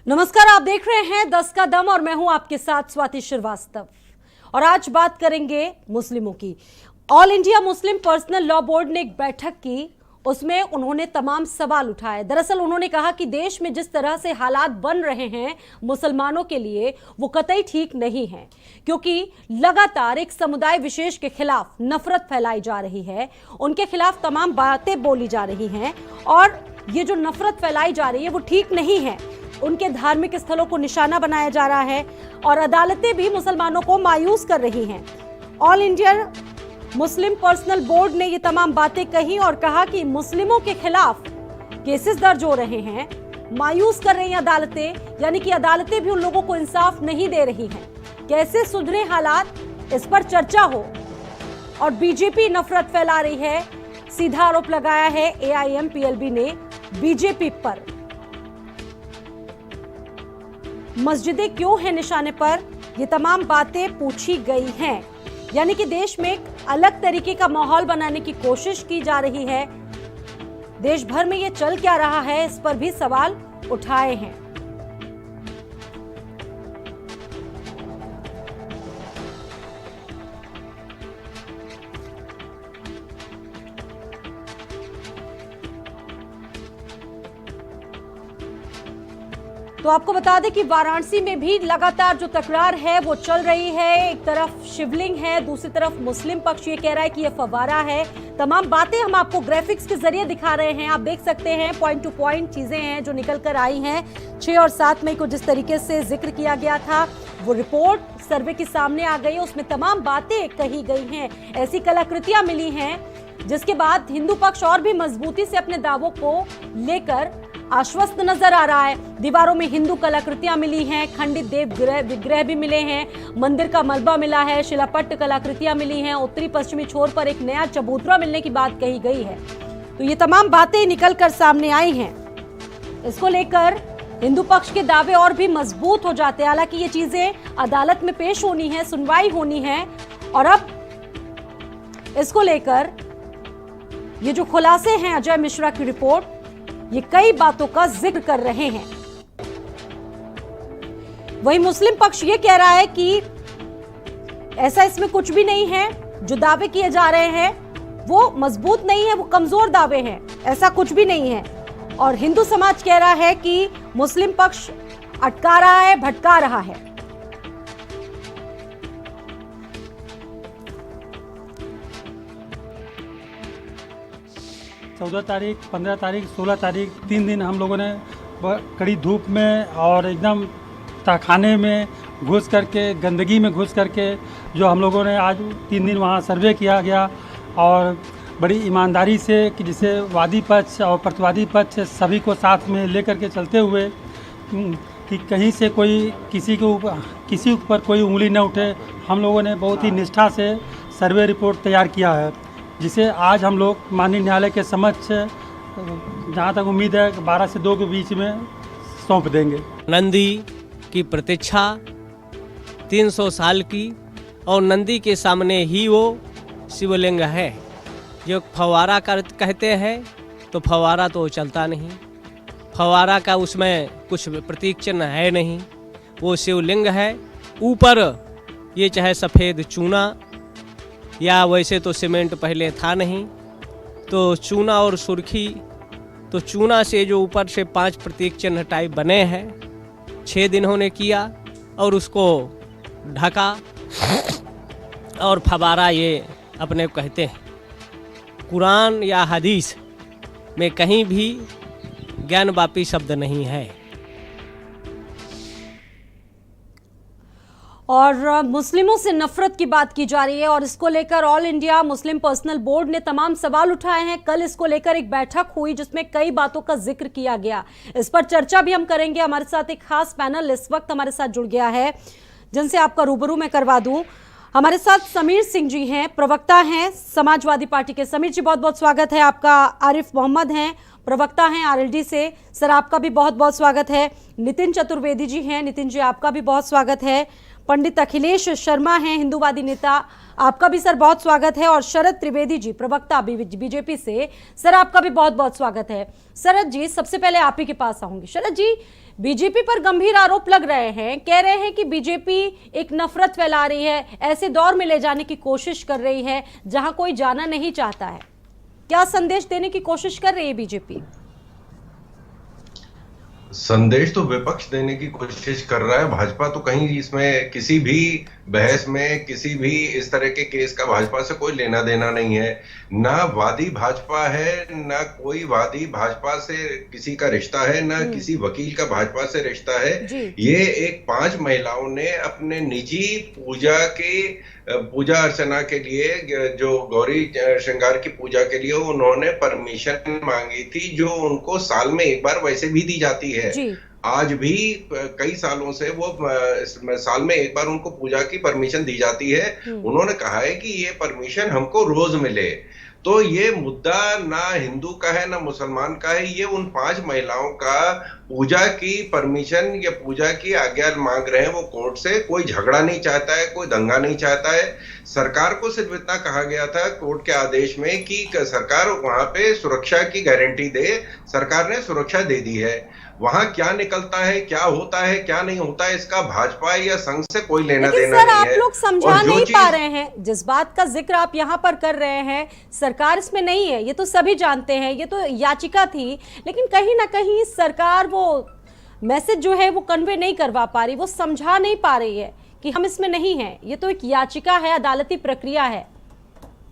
नमस्कार, आप देख रहे हैं 10 का दम और मैं हूं आपके साथ स्वाति श्रीवास्तव। और आज बात करेंगे मुस्लिमों की। All India Muslim Personal Law board ने एक बैठक की, उसमें उन्होंने तमाम सवाल उठाए। दरअसल उन्होंने कहा कि देश में जिस तरह से हालात बन रहे हैं मुसलमानों के लिए वो कतई ठीक नहीं है, क्योंकि लगातार एक समुदाय विशेष के खिलाफ नफरत फैलाई जा रही है, उनके खिलाफ तमाम बातें बोली जा रही हैं और ये जो नफरत फैलाई जा रही है वो ठीक नहीं है। उनके धार्मिक स्थलों को निशाना बनाया जा रहा है और अदालतें भी मुसलमानों को मायूस कर रही हैं। All India Muslim personal board ने ये तमाम बातें कही और कहा कि मुस्लिमों के खिलाफ केसेस दर्ज हो रहे हैं, मायूस कर रही हैं अदालतें, यानी कि अदालतें भी उन लोगों को इंसाफ नहीं दे रही हैं। कैसे सुधरे हालात, इस पर चर्चा हो। और बीजेपी नफरत फैला रही है, सीधा आरोप लगाया है AIM-PLB ने बीजेपी पर। मस्जिदें क्यों हैं निशाने पर, ये तमाम बातें पूछी गई हैं। यानी कि देश में एक अलग तरीके का माहौल बनाने की कोशिश की जा रही है। देश भर में ये चल क्या रहा है, इस पर भी सवाल उठाए हैं। तो आपको बता दें कि वाराणसी में भी लगातार जो तकरार है वो चल रही है। एक तरफ शिवलिंग है, दूसरी तरफ मुस्लिम पक्ष ये कह रहा है कि ये फव्वारा है। तमाम बातें हम आपको ग्राफिक्स के जरिए दिखा रहे हैं, आप देख सकते हैं। पॉइंट टू पॉइंट चीजें हैं जो निकल कर आई हैं। 6 और 7 मई को जिस तरीके से जिक्र किया गया था, वो रिपोर्ट सर्वे के सामने आ गई, उसमें तमाम बातें कही गई हैं। ऐसी कलाकृतियां मिली हैं जिसके बाद हिंदू पक्ष और भी मजबूती से अपने दावों को लेकर आश्वस्त नजर आ रहा है। दीवारों में हिंदू कलाकृतियां मिली हैं, खंडित देव विग्रह भी मिले हैं, मंदिर का मलबा मिला है, शिलापट्ट कलाकृतियां मिली हैं, उत्तरी पश्चिमी छोर पर एक नया चबूतरा मिलने की बात कही गई है। तो ये तमाम बातें निकल कर सामने आई हैं। इसको लेकर हिंदू पक्ष के दावे और भी मजबूत हो जाते हैं। हालांकि ये चीजें अदालत में पेश होनी है, सुनवाई होनी है और अब इसको लेकर ये जो खुलासे हैं अजय मिश्रा की रिपोर्ट, ये कई बातों का जिक्र कर रहे हैं। वहीं मुस्लिम पक्ष ये कह रहा है कि ऐसा इसमें कुछ भी नहीं है, जो दावे किए जा रहे हैं वो मजबूत नहीं है, वो कमजोर दावे हैं, ऐसा कुछ भी नहीं है। और हिंदू समाज कह रहा है कि मुस्लिम पक्ष अटका रहा है, भटका रहा है। 14 तारीख, 15 तारीख, 16 तारीख 3 दिन हम लोगों ने कड़ी धूप में और एकदम तहखाने में घुस करके, गंदगी में घुस करके जो हम लोगों ने आज 3 दिन वहाँ सर्वे किया गया और बड़ी ईमानदारी से कि जिसे वादी पक्ष और प्रतिवादी पक्ष सभी को साथ में लेकर के चलते हुए कि कहीं से कोई किसी के ऊपर कोई उंगली न उठे, हम लोगों ने बहुत ही निष्ठा से सर्वे रिपोर्ट तैयार किया है, जिसे आज हम लोग माननीय न्यायालय के समक्ष जहाँ तक उम्मीद है 12 से 2 के बीच में सौंप देंगे। नंदी की प्रतीक्षा 300 साल की और नंदी के सामने ही वो शिवलिंग है। जो फव्वारा कहते हैं तो फव्वारा तो चलता नहीं, फव्वारा का उसमें कुछ प्रतीक चिन्ह है नहीं, वो शिवलिंग है। ऊपर ये चाहे सफ़ेद चूना या वैसे तो सीमेंट पहले था नहीं, तो चूना और सुर्खी, तो चूना से जो ऊपर से 5 प्रतीक चिन्ह टाइप बने हैं, 6 दिन होने किया और उसको ढका और फव्वारा ये अपने को कहते हैं। कुरान या हदीस में कहीं भी ज्ञानवापी शब्द नहीं है। और मुस्लिमों से नफरत की बात की जा रही है और इसको लेकर all India Muslim personal board ने तमाम सवाल उठाए हैं। कल इसको लेकर एक बैठक हुई जिसमें कई बातों का जिक्र किया गया, इस पर चर्चा भी हम करेंगे। हमारे साथ एक खास पैनल इस वक्त हमारे साथ जुड़ गया है, जिनसे आपका रूबरू मैं करवा दूं। हमारे साथ समीर सिंह जी हैं, प्रवक्ता हैं समाजवादी पार्टी के। समीर जी, बहुत बहुत स्वागत है आपका। आरिफ मोहम्मद हैं, प्रवक्ता हैं RLD से, सर आपका भी बहुत बहुत स्वागत है। नितिन चतुर्वेदी जी हैं, नितिन जी आपका भी बहुत स्वागत है, पंडित अखिलेश शर्मा हैं, हिंदूवादी नेता। आपका भी सर बहुत स्वागत है। और शरद त्रिवेदी जी, प्रवक्ता बीजेपी से, सर आपका भी बहुत बहुत स्वागत है। शरद जी, सबसे पहले आप ही के पास आऊंगी। शरद जी, बीजेपी पर गंभीर आरोप लग रहे हैं, कह रहे हैं कि बीजेपी एक नफरत फैला रही है, ऐसे दौर में ले जाने की कोशिश कर रही है जहां कोई जाना नहीं चाहता है। क्या संदेश देने की कोशिश कर रही है बीजेपी? संदेश तो विपक्ष देने की कोशिश कर रहा है। भाजपा तो कहीं इसमें किसी भी बहस में, किसी भी इस तरह के केस का भाजपा से कोई लेना देना नहीं है। ना वादी भाजपा है, ना कोई वादी भाजपा से किसी का रिश्ता है, ना किसी वकील का भाजपा से रिश्ता है। ये एक 5 महिलाओं ने अपने निजी पूजा अर्चना के लिए, जो गौरी श्रृंगार की पूजा के लिए उन्होंने परमिशन मांगी थी, जो उनको साल में एक बार वैसे भी दी जाती है। आज भी कई सालों से वो साल में एक बार उनको पूजा की परमिशन दी जाती है। उन्होंने कहा है कि ये परमिशन हमको रोज मिले। तो ये मुद्दा ना हिंदू का है ना मुसलमान का है, ये उन 5 महिलाओं का पूजा की परमिशन या पूजा की आज्ञा मांग रहे हैं वो कोर्ट से। कोई झगड़ा नहीं चाहता है, कोई दंगा नहीं चाहता है। सरकार को सिर्फ इतना कहा गया था कोर्ट के आदेश में कि सरकार वहां पे सुरक्षा की गारंटी दे। सरकार ने सुरक्षा दे दी है। वहां क्या निकलता है, क्या होता है, क्या नहीं होता है, इसका भाजपा या संघ से कोई लेना देना सर, नहीं है। आप लोग समझा नहीं पा रहे हैं। जिस बात का जिक्र आप यहाँ पर कर रहे हैं, सरकार इसमें नहीं है, ये तो सभी जानते हैं। ये तो याचिका थी, लेकिन कहीं ना कहीं सरकार वो मैसेज जो है वो कन्वे नहीं करवा पा रही, वो समझा नहीं पा रही है कि हम इसमें नहीं है। ये तो एक याचिका है, अदालती प्रक्रिया है।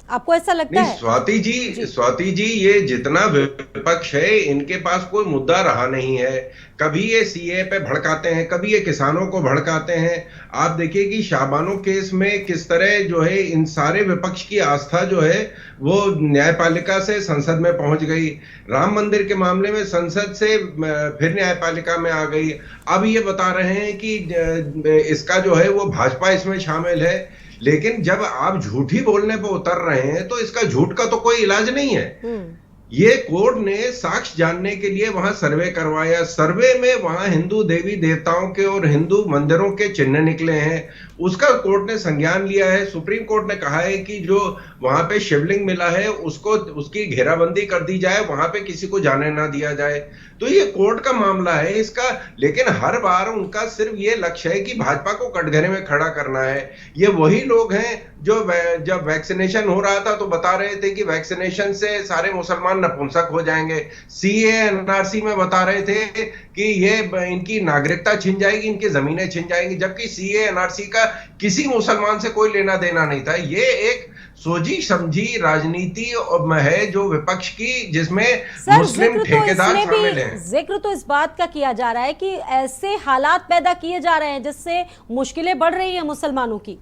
आपको ऐसा लगता है? स्वाति जी, ये जितना विपक्ष है, इनके पास कोई मुद्दा रहा नहीं है। कभी ये सीए पे भड़काते हैं, कभी ये किसानों को भड़काते हैं। आप देखिए कि शाबानो केस में किस तरह जो है इन सारे विपक्ष की आस्था जो है वो न्यायपालिका से संसद में पहुंच गई। राम मंदिर के मामले में संसद से फिर न्यायपालिका में आ गई। अब ये बता रहे हैं कि इसका जो है वो भाजपा इसमें शामिल है। लेकिन जब आप झूठी बोलने पर उतर रहे हैं तो इसका झूठ का तो कोई इलाज नहीं है। ये कोर्ट ने साक्ष्य जानने के लिए वहां सर्वे करवाया। सर्वे में वहां हिंदू देवी देवताओं के और हिंदू मंदिरों के चिन्ह निकले हैं। उसका कोर्ट ने संज्ञान लिया है। सुप्रीम कोर्ट ने कहा है कि जो वहां पे शिवलिंग मिला है उसकी घेराबंदी कर दी जाए, वहां पे किसी को जाने ना दिया जाए। तो ये कोर्ट का मामला है इसका। लेकिन हर बार उनका सिर्फ ये लक्ष्य है कि भाजपा को कटघरे में खड़ा करना है। ये वही लोग हैं जो जब वैक्सीनेशन हो रहा था तो बता रहे थे कि वैक्सीनेशन से सारे मुसलमान नपुंसक हो जाएंगे। सीए एनआरसी में बता रहे थे कि ये इनकी नागरिकता छिन जाएगी, इनकी जमीनें छिन जाएंगी, जबकि सीए एनआरसी का किसी मुसलमान से कोई लेना देना नहीं था। ये एक सोची समझी राजनीति है जो विपक्ष की, जिसमें मुस्लिम ठेकेदार शामिल हैं। जिक्र तो इस बात का किया जा रहा है कि ऐसे हालात पैदा किए जा रहे हैं जिससे मुश्किलें बढ़ रही है मुसलमानों की।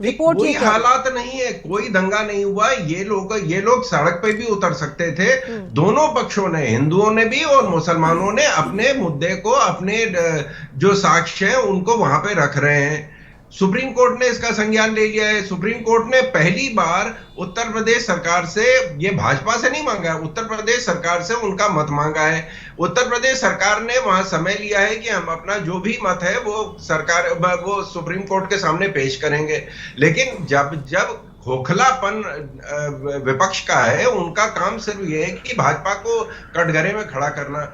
रिपोर्ट कोई हालात नहीं है, कोई दंगा नहीं हुआ। ये लोग सड़क पे भी उतर सकते थे। दोनों पक्षों ने, हिंदुओं ने भी और मुसलमानों ने, अपने मुद्दे को, अपने जो साक्ष्य है उनको वहां पे रख रहे हैं। सुप्रीम कोर्ट ने इसका संज्ञान ले लिया है। सुप्रीम कोर्ट ने पहली बार उत्तर प्रदेश सरकार से, ये भाजपा से नहीं मांगा है, उत्तर प्रदेश सरकार से उनका मत मांगा है। उत्तर प्रदेश सरकार ने वहां समय लिया है कि हम अपना जो भी मत है वो सुप्रीम कोर्ट के सामने पेश करेंगे। लेकिन जब खोखलापन विपक्ष का है, उनका काम सिर्फ ये है कि भाजपा को कटघरे में खड़ा करना।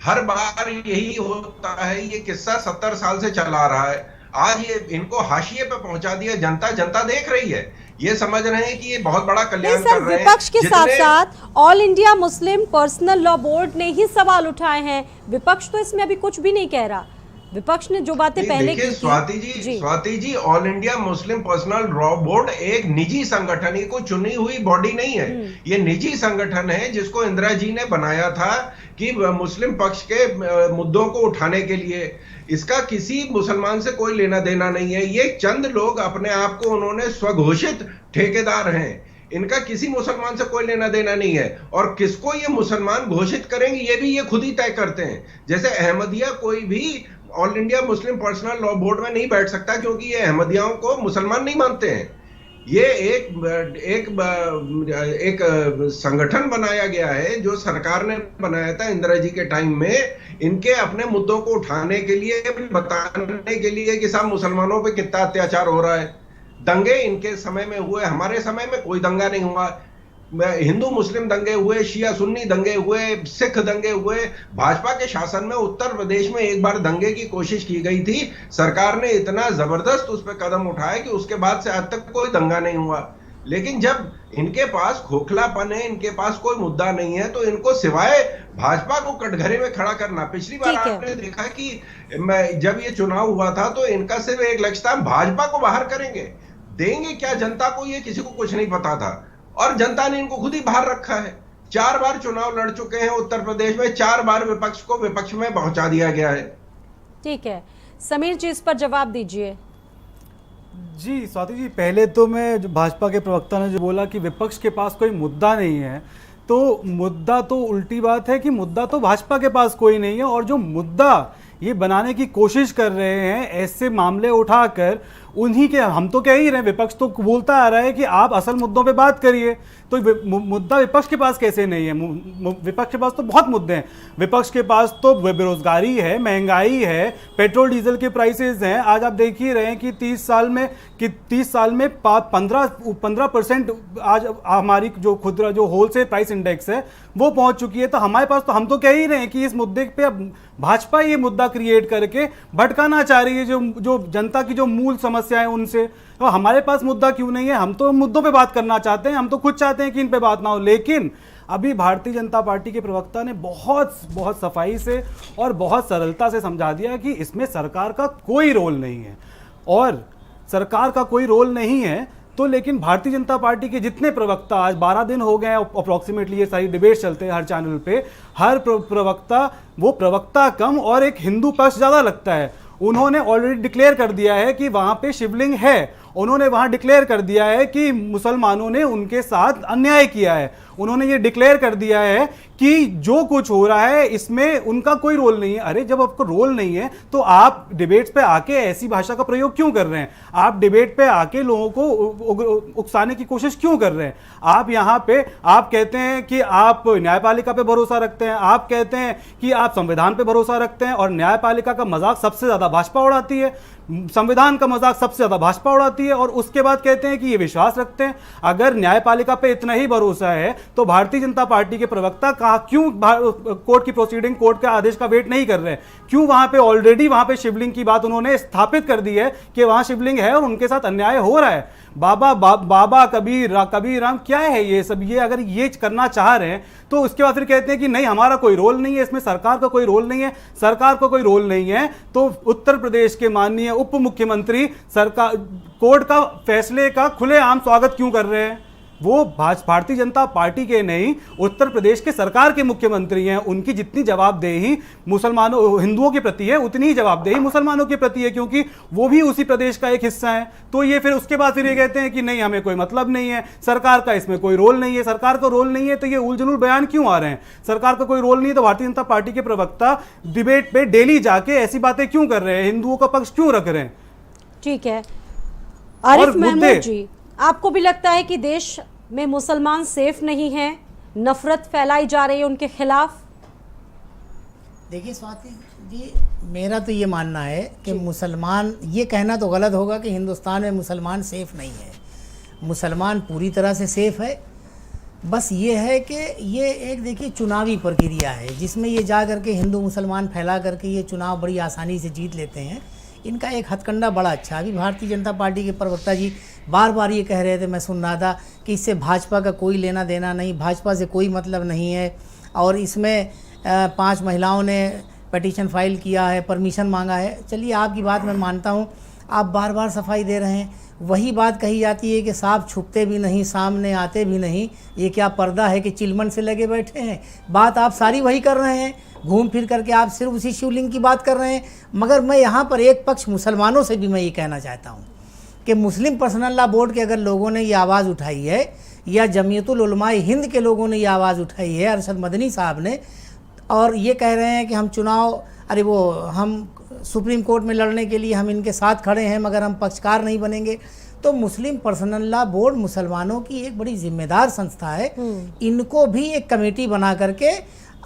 हर बार यही होता है। ये किस्सा 70 साल से चला रहा है। आज ये इनको हाशिए पे पहुंचा दिया। जनता देख रही है। ये समझ रहे हैं कि ये बहुत बड़ा कल्याण कर रहे हैं। विपक्ष के साथ साथ all India Muslim Personal Law board ने ही सवाल उठाए हैं। विपक्ष तो इसमें अभी कुछ भी नहीं कह रहा। विपक्ष ने जो बातें पहले की, Swati ji, All India Muslim Personal Law Board एक निजी संगठन, ये कोई चुनी हुई बॉडी नहीं है। ये निजी संगठन है जिसको इंदिरा जी ने बनाया था कि मुस्लिम पक्ष के मुद्दों को उठाने के लिए। इसका किसी मुसलमान से कोई लेना देना नहीं है। ये चंद लोग अपने आप को उन्होंने स्वघोषित ठेकेदार हैं। इनका किसी मुसलमान से कोई लेना देना नहीं है। और किसको ये मुसलमान घोषित करेंगे ये भी ये खुद ही तय करते हैं। जैसे अहमदिया कोई भी all India Muslim Personal Law board में नहीं बैठ सकता, क्योंकि ये अहमदियाओं को मुसलमान नहीं मानते हैं। ये एक संगठन बनाया गया है जो सरकार ने बनाया था इंदिरा जी के टाइम में, इनके अपने मुद्दों को उठाने के लिए, बताने के लिए कि साहब मुसलमानों पे कितना अत्याचार हो रहा है। दंगे इनके समय में हुए, हमारे समय में कोई दंगा नहीं हुआ। हिंदू मुस्लिम दंगे हुए, शिया सुन्नी दंगे हुए, सिख दंगे हुए। भाजपा के शासन में उत्तर प्रदेश में एक बार दंगे की कोशिश की गई थी, सरकार ने इतना जबरदस्त उस पर कदम उठाया कि उसके बाद से आज तक कोई दंगा नहीं हुआ। लेकिन जब इनके पास खोखलापन है, इनके पास कोई मुद्दा नहीं है, तो इनको सिवाय भाजपा को कटघरे में खड़ा करना। पिछली बार आपने देखा कि जब ये चुनाव हुआ था तो इनका सिर्फ एक लक्ष्य था, भाजपा को बाहर करेंगे, देंगे क्या जनता को, ये किसी को कुछ नहीं पता था। और जनता ने इनको खुद ही बाहर रखा है। 4 बार चुनाव लड़ चुके हैं उत्तर प्रदेश में, 4 बार विपक्ष को विपक्ष में पहुंचा दिया गया है। ठीक है, समीर जी इस पर जवाब दीजिए। जी स्वाति जी, पहले तो मैं जो भाजपा के प्रवक्ता ने जो बोला कि विपक्ष के पास कोई मुद्दा नहीं है, तो मुद्दा तो उल्टी बात है कि मुद्दा तो भाजपा के पास कोई नहीं है। और जो मुद्दा ये बनाने की कोशिश कर रहे हैं, ऐसे मामले उठाकर, उन्हीं के हम तो कह ही रहे हैं, विपक्ष तो बोलता आ रहा है कि आप असल मुद्दों पे बात करिए। तो मुद्दा विपक्ष के पास कैसे नहीं है? विपक्ष के पास तो बहुत मुद्दे हैं। विपक्ष के पास तो बेरोजगारी है, महंगाई है, पेट्रोल डीजल के प्राइसेस हैं। आज आप देख ही रहे हैं कि 30 साल में 15% आज हमारी जो खुदरा जो होलसेल प्राइस इंडेक्स है वो पहुंच चुकी है। तो हमारे पास तो, हम तो कह ही रहे हैं कि इस मुद्दे पे अब भाजपा ये मुद्दा क्रिएट करके भटकाना चाह रही है जो जनता की जो मूल समस्या है उनसे। तो हमारे पास मुद्दा क्यों नहीं है? हम तो मुद्दों पे बात करना चाहते हैं, हम तो खुद चाहते हैं कि इन पे बात ना हो। लेकिन अभी भारतीय जनता पार्टी के प्रवक्ता ने बहुत सफाई से और बहुत सरलता से समझा दिया कि इसमें सरकार का कोई रोल नहीं है। और सरकार का कोई रोल नहीं है तो लेकिन भारतीय जनता पार्टी के जितने प्रवक्ता, आज 12 दिन हो गए अप्रोक्सीमेटली ये सारी डिबेट चलते हैं हर चैनल पे, हर प्रवक्ता, वो प्रवक्ता कम और एक हिंदू पक्ष ज़्यादा लगता है। उन्होंने ऑलरेडी डिक्लेयर कर दिया है कि वहाँ पे शिवलिंग है। उन्होंने वहाँ डिक्लेयर कर दिया है कि मुसलमानों ने उनके साथ अन्याय किया है। उन्होंने ये डिक्लेयर कर दिया है कि जो कुछ हो रहा है इसमें उनका कोई रोल नहीं है। अरे जब आपको रोल नहीं है तो आप डिबेट्स पे आके ऐसी भाषा का प्रयोग क्यों कर रहे हैं? आप डिबेट पे आके लोगों को उकसाने की कोशिश क्यों कर रहे हैं? आप यहाँ पे आप कहते हैं कि आप न्यायपालिका पे भरोसा रखते हैं, आप कहते हैं कि आप संविधान पे भरोसा रखते हैं, और न्यायपालिका का मजाक सबसे ज्यादा भाजपा उड़ाती है, संविधान का मजाक सबसे ज्यादा भाजपा उड़ाती है, और उसके बाद कहते हैं कि ये विश्वास रखते हैं। अगर न्यायपालिका पे इतना ही भरोसा है तो भारतीय जनता पार्टी के प्रवक्ता क्यों कोर्ट की प्रोसीडिंग, कोर्ट के आदेश का वेट नहीं कर रहे हैं? क्यों वहां पे ऑलरेडी वहां पे शिवलिंग की बात उन्होंने स्थापित कर दी है कि वहां शिवलिंग है और उनके साथ अन्याय हो रहा है। बाबा कबीर राम क्या है ये सब? ये अगर ये करना चाह रहे हैं तो उसके बाद फिर कहते हैं कि नहीं हमारा कोई रोल नहीं है, इसमें सरकार का कोई रोल नहीं है। सरकार का कोई रोल नहीं है तो उत्तर प्रदेश के माननीय उप मुख्यमंत्री सरकार कोर्ट का फैसले का खुलेआम स्वागत क्यों कर रहे हैं? वो भारतीय जनता पार्टी के नहीं, उत्तर प्रदेश के सरकार के मुख्यमंत्री हैं। उनकी जितनी जवाबदेही मुसलमानों हिंदुओं के प्रति है उतनी ही जवाबदेही मुसलमानों के प्रति है, क्योंकि वो भी उसी प्रदेश का एक हिस्सा है। तो ये फिर उसके बाद फिर ये कहते हैं कि नहीं हमें कोई मतलब नहीं है, सरकार का इसमें कोई रोल नहीं है। सरकार का रोल नहीं है तो ये उलझुल बयान क्यों आ रहे हैं? सरकार का कोई रोल नहीं है तो भारतीय जनता पार्टी के प्रवक्ता डिबेट पे डेली जाके ऐसी बातें क्यों कर रहे हैं? हिंदुओं का पक्ष क्यों रख रहे हैं? ठीक है, आरिफ महमूद जी, आपको भी लगता है कि देश में मुसलमान सेफ नहीं है, नफरत फैलाई जा रही है उनके खिलाफ? देखिए स्वाति जी, मेरा तो ये मानना है कि मुसलमान, ये कहना तो गलत होगा कि हिंदुस्तान में मुसलमान सेफ नहीं है। मुसलमान पूरी तरह से सेफ है। बस ये है कि ये एक देखिए चुनावी प्रक्रिया है जिसमें ये जा करके हिंदू मुसलमान फैला करके ये चुनाव बड़ी आसानी से जीत लेते हैं। इनका एक हथकंडा बड़ा अच्छा, अभी भारतीय जनता पार्टी के प्रवक्ता जी बार बार ये कह रहे थे, मैं सुन रहा था कि इससे भाजपा का कोई लेना देना नहीं, भाजपा से कोई मतलब नहीं है, और इसमें 5 महिलाओं ने पिटीशन फाइल किया है, परमिशन मांगा है। चलिए आपकी बात मैं मानता हूँ, आप बार बार सफाई दे रहे हैं। वही बात कही जाती है कि सांप छुपते भी नहीं, सामने आते भी नहीं, ये क्या पर्दा है कि चिलमन से लगे बैठे हैं? बात आप सारी वही कर रहे हैं, घूम फिर करके आप सिर्फ उसी शिवलिंग की बात कर रहे हैं। मगर मैं यहाँ पर एक पक्ष मुसलमानों से भी मैं ये कहना चाहता हूँ कि मुस्लिम पर्सनल लॉ बोर्ड के अगर लोगों ने ये आवाज़ उठाई है, या जमीयतुल उलमाए हिंद के लोगों ने ये आवाज़ उठाई है, अरशद मदनी साहब ने, और ये कह रहे हैं कि हम चुनाव, अरे वो हम सुप्रीम कोर्ट में लड़ने के लिए हम इनके साथ खड़े हैं मगर हम पक्षकार नहीं बनेंगे, तो मुस्लिम पर्सनल लॉ बोर्ड मुसलमानों की एक बड़ी जिम्मेदार संस्था है। इनको भी एक कमेटी बना करके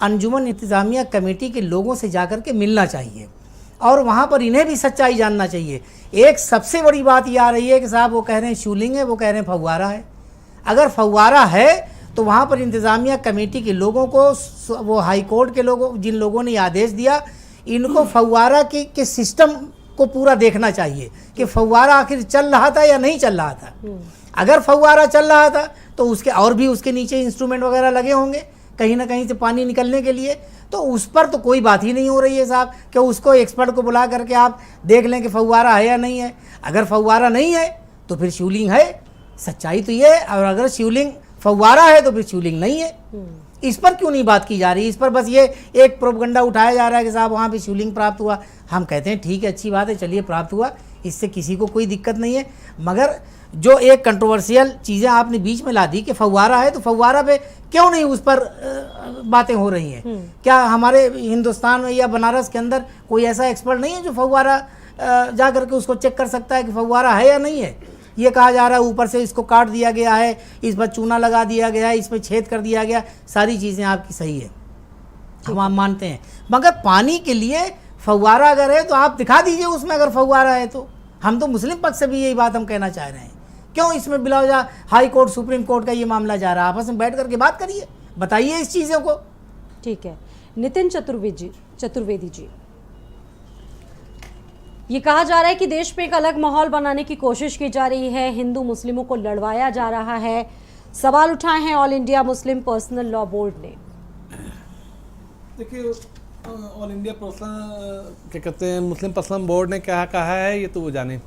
अंजुमन इंतज़ामिया कमेटी के लोगों से जा करके मिलना चाहिए और वहाँ पर इन्हें भी सच्चाई जानना चाहिए। एक सबसे बड़ी बात ये आ रही है कि साहब वो कह रहे हैं शूलिंग है, वो कह रहे हैं फव्वारा है। अगर फव्वारा है तो वहाँ पर इंतज़ामिया कमेटी के लोगों को, वो हाई कोर्ट के लोगों, जिन लोगों ने आदेश दिया, इनको फव्वारा के सिस्टम को पूरा देखना चाहिए कि फव्वारा आखिर चल रहा था या नहीं चल रहा था। अगर फव्वारा चल रहा था तो उसके और भी उसके नीचे इंस्ट्रूमेंट वगैरह लगे होंगे कहीं ना कहीं से पानी निकलने के लिए, तो उस पर तो कोई बात ही नहीं हो रही है साहब कि उसको एक्सपर्ट को बुला करके आप देख लें कि फव्वारा है या नहीं है। अगर फव्वारा नहीं है तो फिर शिवलिंग है, सच्चाई तो ये है। और अगर शिवलिंग फव्वारा है तो फिर शिवलिंग नहीं है। इस पर क्यों नहीं बात की जा रही? इस पर बस ये एक प्रोपगंडा उठाया जा रहा है कि साहब वहाँ पे शिवलिंग प्राप्त हुआ। हम कहते हैं ठीक है, अच्छी बात है, चलिए प्राप्त हुआ, इससे किसी को कोई दिक्कत नहीं है। मगर जो एक कंट्रोवर्शियल चीज़ें आपने बीच में ला दी कि फव्वारा है, तो फव्वारा पे क्यों नहीं उस पर बातें हो रही हैं? क्या हमारे हिंदुस्तान में या बनारस के अंदर कोई ऐसा एक्सपर्ट नहीं है जो फव्वारा जा करके उसको चेक कर सकता है कि फव्वारा है या नहीं है? ये कहा जा रहा है ऊपर से इसको काट दिया गया है, इस पर चूना लगा दिया गया है, इस पर छेद कर दिया गया। सारी चीज़ें आपकी सही है, हम मानते हैं, मगर पानी के लिए फव्वारा अगर है तो आप दिखा दीजिए उसमें अगर फव्वारा है तो। हम तो मुस्लिम पक्ष से भी यही बात हम कहना चाह रहे हैं। क्यों इसमें बिलावजा हाई कोर्ट सुप्रीम कोर्ट का ये मामला जा रहा है? आपस में बैठ करके बात करिए, बताइए इस चीज़ों को। ठीक है, नितिन चतुर्वेदी जी, ये कहा जा रहा है कि देश में एक अलग माहौल बनाने की कोशिश की जा रही है, हिंदू मुस्लिमों को लड़वाया जा रहा है। सवाल उठाए हैं all India Muslim Personal Law board ने। देखिए, ऑल इंडिया क्या कहते हैं, मुस्लिम पर्सनल बोर्ड ने क्या कहा है ये तो वो जाने।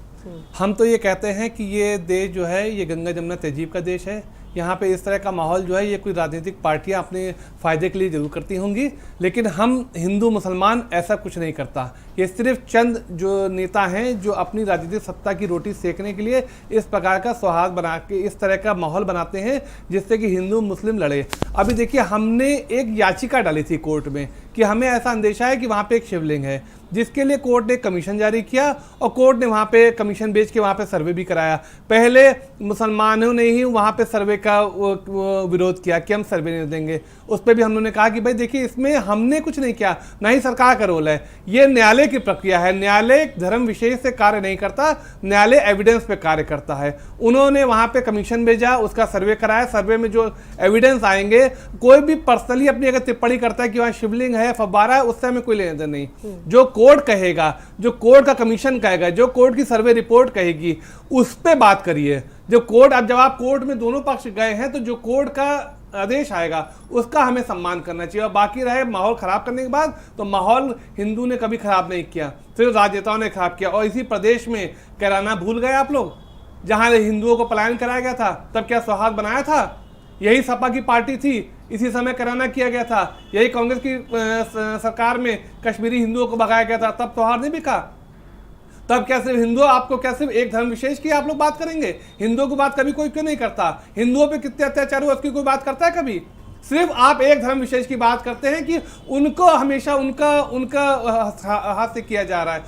हम तो ये कहते हैं कि ये देश जो है ये गंगा जमुना तहजीब का देश है। यहाँ पे इस तरह का माहौल जो है ये कोई राजनीतिक पार्टियाँ अपने फ़ायदे के लिए ज़रूर करती होंगी, लेकिन हम हिंदू मुसलमान ऐसा कुछ नहीं करता। ये सिर्फ चंद जो नेता हैं जो अपनी राजनीतिक सत्ता की रोटी सेकने के लिए इस प्रकार का सौहार्द बना के इस तरह का माहौल बनाते हैं जिससे कि हिंदू मुस्लिम लड़े। अभी देखिए, हमने एक याचिका डाली थी कोर्ट में कि हमें ऐसा अंदेशा है कि वहाँ पे एक शिवलिंग है, जिसके लिए कोर्ट ने कमीशन जारी किया और कोर्ट ने वहाँ पे कमीशन भेज के वहाँ पे सर्वे भी कराया। पहले मुसलमानों ने ही वहाँ पे सर्वे का वो विरोध किया कि हम सर्वे नहीं देंगे। उस पर भी हम लोगों ने कहा कि भाई देखिए, इसमें हमने कुछ नहीं किया, ना ही सरकार का रोल है, ये न्यायालय की प्रक्रिया है। न्यायालय धर्म विशेष से कार्य नहीं करता, न्यायालय एविडेंस पे कार्य करता है। उन्होंने वहाँ पे कमीशन भेजा, उसका सर्वे कराया, सर्वे में जो एविडेंस आएंगे, कोई भी पर्सनली अपनी अगर टिप्पणी करता है कि वहाँ शिवलिंग है, फव्वारा है, उससे हमें कोई लेना देना नहीं। जो कोर्ट कहेगा, जो कोर्ट का कमीशन कहेगा, जो कोर्ट की सर्वे रिपोर्ट कहेगी, उस पर बात करिए। जो कोर्ट, अब जब आप कोर्ट में दोनों पक्ष गए हैं तो जो कोर्ट का आदेश आएगा उसका हमें सम्मान करना चाहिए। और बाकी रहे माहौल खराब करने के बाद, तो माहौल हिंदू ने कभी खराब नहीं किया, सिर्फ राजनेताओं ने खराब किया। और इसी प्रदेश में कैराना भूल गए आप लोग, जहां हिंदुओं को पलायन कराया गया था, तब क्या सौहार्द बनाया था? यही सपा की पार्टी थी, इसी समय कैराना किया गया था। यही कांग्रेस की सरकार में कश्मीरी हिंदुओं को भगाया गया था, तब सौहार्द नहीं बिका। तब क्या सिर्फ हिंदू, आपको क्या सिर्फ एक धर्म विशेष की आप लोग बात करेंगे? हिंदुओं की बात कभी कोई क्यों नहीं करता? हिंदुओं पे कितने अत्याचार हुए उसकी कोई बात करता है कभी? सिर्फ आप एक धर्म विशेष की बात करते हैं कि उनको हमेशा उनका हाथ से किया जा रहा है,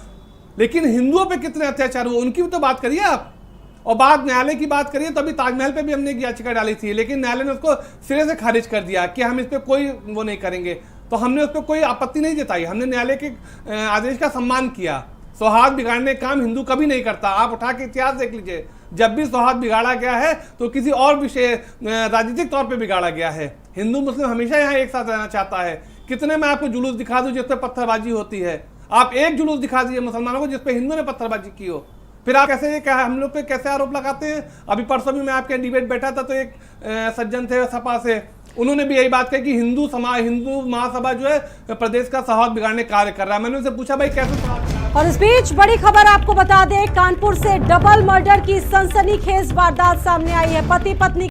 लेकिन हिंदुओं पे कितने अत्याचार हुए उनकी भी तो बात करिए आप। और बात न्यायालय की बात करिए, तो अभी ताजमहल पे भी हमने एक याचिका डाली थी, लेकिन न्यायालय ने उसको सिरे से खारिज कर दिया कि हम इस पर कोई वो नहीं करेंगे। तो हमने उस पर कोई आपत्ति नहीं जताई, हमने न्यायालय के आदेश का सम्मान किया। सौहार्द बिगाड़ने का काम हिंदू कभी नहीं करता। आप उठा के इतिहास देख लीजिए, जब भी सौहार्द बिगाड़ा गया है तो किसी और विषय राजनीतिक तौर पे बिगाड़ा गया है। हिंदू मुस्लिम हमेशा यहाँ एक साथ रहना चाहता है। कितने मैं आपको जुलूस दिखा दूं जिस पे पत्थरबाजी होती है? आप एक जुलूस दिखा दीजिए मुसलमानों को जिस पे हिंदू ने पत्थरबाजी की हो, फिर आप कैसे ये क्या हम लोग पे कैसे आरोप लगाते हैं? अभी परसों भी मैं आपके डिबेट बैठा था तो एक सज्जन थे सपा से, उन्होंने भी यही बात कही कि हिंदू महासभा जो है प्रदेश का सौहार्द बिगाड़ने कार्य कर रहा है। मैंने उनसे पूछा भाई कैसे? और इस बीच बड़ी खबर आपको बता दें, कानपुर से डबल मर्डर की सनसनीखेज वारदात सामने आई है। पति पत्नी